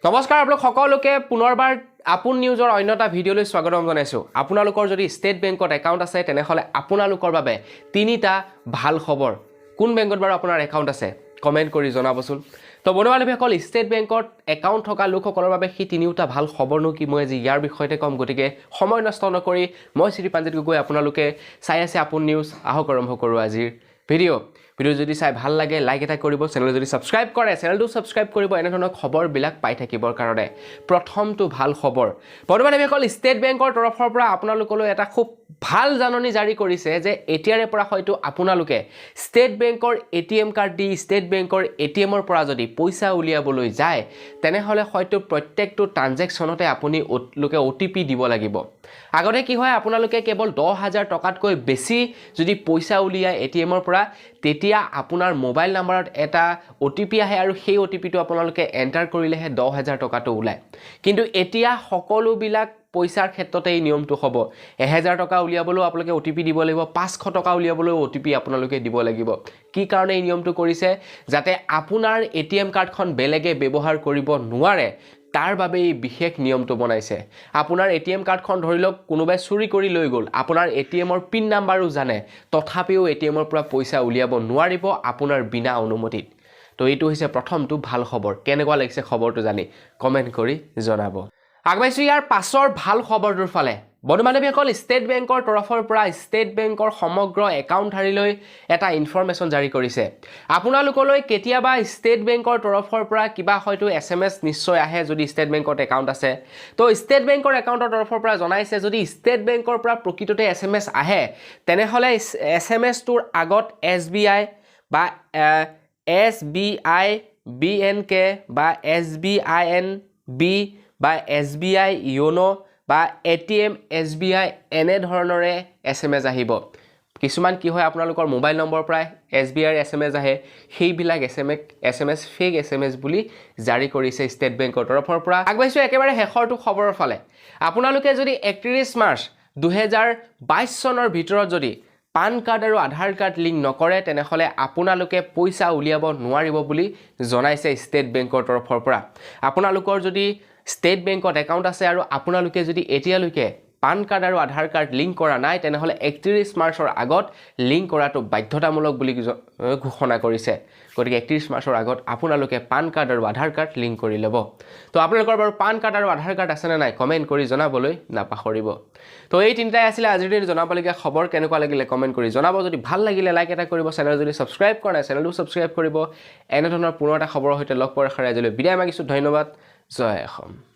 নমস্কাৰ আপোনালোক সকলোকে পুনৰবাৰ আপোন নিউজৰ অন্য এটা ভিডিঅ'লৈ স্বাগতম জনাইছোঁ। আপোনালোকৰ যদি ষ্টেট বেংকত একাউণ্ট আছে তেনেহ'লে আপোনালোকৰ বাবে তিনিটা ভাল খবৰ। কোন বেংকত বাৰু আপোনাৰ একাউণ্ট আছে কমেণ্ট কৰি জনাবচোন। তো বন্ধু-বান্ধৱীসকল, ষ্টেট বেংকত একাউণ্ট থকা লোকসকলৰ বাবে সেই তিনিওটা ভাল খবৰনো কি মই আজি ইয়াৰ বিষয়তে ক'ম। গতিকে সময় নষ্ট নকৰি মই শ্ৰী প্ৰাঞ্জিত গগৈ, আপোনালোকে চাই আছে আপোন নিউজ। আহক আৰম্ভ কৰোঁ আজিৰ ভিডিঅ' যদি চাই ভাল লাগে লাইক এটা কৰিব, চেনেল যদি ছাবস্ক্ৰাইব কৰে চেনেলটো ছাবস্ক্ৰাইব কৰিব এনেধৰণৰ খবৰবিলাক পাই থাকিবৰ কাৰণে। প্ৰথমটো ভাল খবৰ, বন্ধু-বান্ধৱীসকল, ষ্টেট বেংকৰ তৰফৰ পৰা আপোনালোকলৈ এটা খুব ভাল জাননী জাৰি কৰিছে যে এতিয়াৰে পৰা হয়তো আপোনালোকে ষ্টেট বেংকৰ ATM কাৰ্ড দি ষ্টেট বেংকৰ ATMৰ পৰা যদি পইচা উলিয়াবলৈ যায় তেনেহ'লে হয়তো প্ৰত্যেকটো ট্ৰানজেকশ্যনতে আপুনি OTP দিব লাগিব। আগতে কি হয়, আপোনালোকে কেৱল 10,000 টকাতকৈ বেছি যদি পইচা উলিয়ায় ATMৰ পৰা তেতিয়া আপোনাৰ মোবাইল নাম্বাৰত এটা OTP আহে আৰু সেই OTPটো আপোনালোকে এণ্টাৰ কৰিলেহে 10,000 টকাটো ওলায়। কিন্তু এতিয়া সকলোবিলাক পইচাৰ ক্ষেত্ৰতে এই নিয়মটো হ'ব। 1,000 টকা উলিয়াবলৈও আপোনালোকে OTP দিব লাগিব, 500 টকা উলিয়াবলৈও OTP আপোনালোকে দিব লাগিব। কি কাৰণে এই নিয়মটো কৰিছে? যাতে আপোনাৰ ATM কাৰ্ডখন বেলেগে ব্যৱহাৰ কৰিব নোৱাৰে, তাৰ বাবে এই বিশেষ নিয়মটো বনাইছে। আপোনাৰ ATM কাৰ্ডখন ধৰি লওক কোনোবাই চুৰি কৰি লৈ গ'ল, আপোনাৰ ATMৰ পিন নাম্বাৰো জানে, তথাপিও ATMৰ পৰা পইচা উলিয়াব নোৱাৰিব আপোনাৰ বিনা অনুমতিত। তো এইটো হৈছে প্ৰথমটো ভাল খবৰ। কেনেকুৱা লাগিছে খবৰটো জানি কমেণ্ট কৰি জনাব। আগবাঢ়িছোঁ ইয়াৰ পাছৰ ভাল খবৰটোৰ ফালে। বন্ধু-বান্ধৱীসকল, ষ্টেট বেংকৰ তৰফৰ পৰা ষ্টেট বেংকৰ সমগ্ৰ একাউণ্টধাৰীলৈ এটা ইনফৰমেশ্যন জাৰি কৰিছে। আপোনালোকলৈ কেতিয়াবা ষ্টেট বেংকৰ তৰফৰ পৰা কিবা হয়তো SMS নিশ্চয় আহে যদি ষ্টেট বেংকত একাউণ্ট আছে। তো ষ্টেট বেংকৰ একাউণ্টৰ তৰফৰ পৰা জনাইছে যদি ষ্টেট বেংকৰ পৰা প্ৰকৃততে SMS আহে তেনেহ'লে SMS-টোৰ আগত SBI বা SBI BNK বা SBINB বা SBI YONO বা ATM SBI এনেধৰণৰে SMS আহিব। কিছুমান কি হয়, আপোনালোকৰ মোবাইল নম্বৰৰ পৰাই SBIৰ SMS আহে, সেইবিলাক SMS ফেক SMS বুলি জাৰি কৰিছে ষ্টেট বেংকৰ তৰফৰ পৰা। আগবাঢ়িছোঁ একেবাৰে শেষৰটো খবৰৰ ফালে। আপোনালোকে যদি 31 মাৰ্চ 2022 চনৰ ভিতৰত যদি পান কাৰ্ড আৰু আধাৰ কাৰ্ড লিংক নকৰে তেনেহ'লে আপোনালোকে পইচা উলিয়াব নোৱাৰিব বুলি জনাইছে ষ্টেট বেংকৰ তৰফৰ পৰা। আপোনালোকৰ যদি ষ্টেট বেংকত একাউণ্ট আছে আৰু আপোনালোকে যদি এতিয়ালৈকে পান কাৰ্ড আৰু আধাৰ কাৰ্ড লিংক কৰা নাই তেনেহ'লে 31 মাৰ্চৰ আগত লিংক কৰাটো বাধ্যতামূলক বুলি ঘোষণা কৰিছে। গতিকে 31 মাৰ্চৰ আগত আপোনালোকে পান কাৰ্ড আৰু আধাৰ কাৰ্ড লিংক কৰি ল'ব। তো আপোনালোকৰ বাৰু পান কাৰ্ড আৰু আধাৰ কাৰ্ড আছেনে নাই কমেণ্ট কৰি জনাবলৈ নাপাহৰিব। তো এই তিনিটাই আছিলে আজিৰ দিন জনাবলগীয়া খবৰ। কেনেকুৱা লাগিলে কমেণ্ট কৰি জনাব। যদি ভাল লাগিলে লাইক এটা কৰিব, চেনেল যদি ছাবস্ক্ৰাইব কৰা নাই চেনেলটো ছাবস্ক্ৰাইব কৰিব। এনেধৰণৰ পুনৰ এটা খবৰৰ সৈতে লগ পোৱাৰ আশাৰে আজিলৈ বিদায় মাগিছোঁ। ধন্যবাদ। জয় অসম।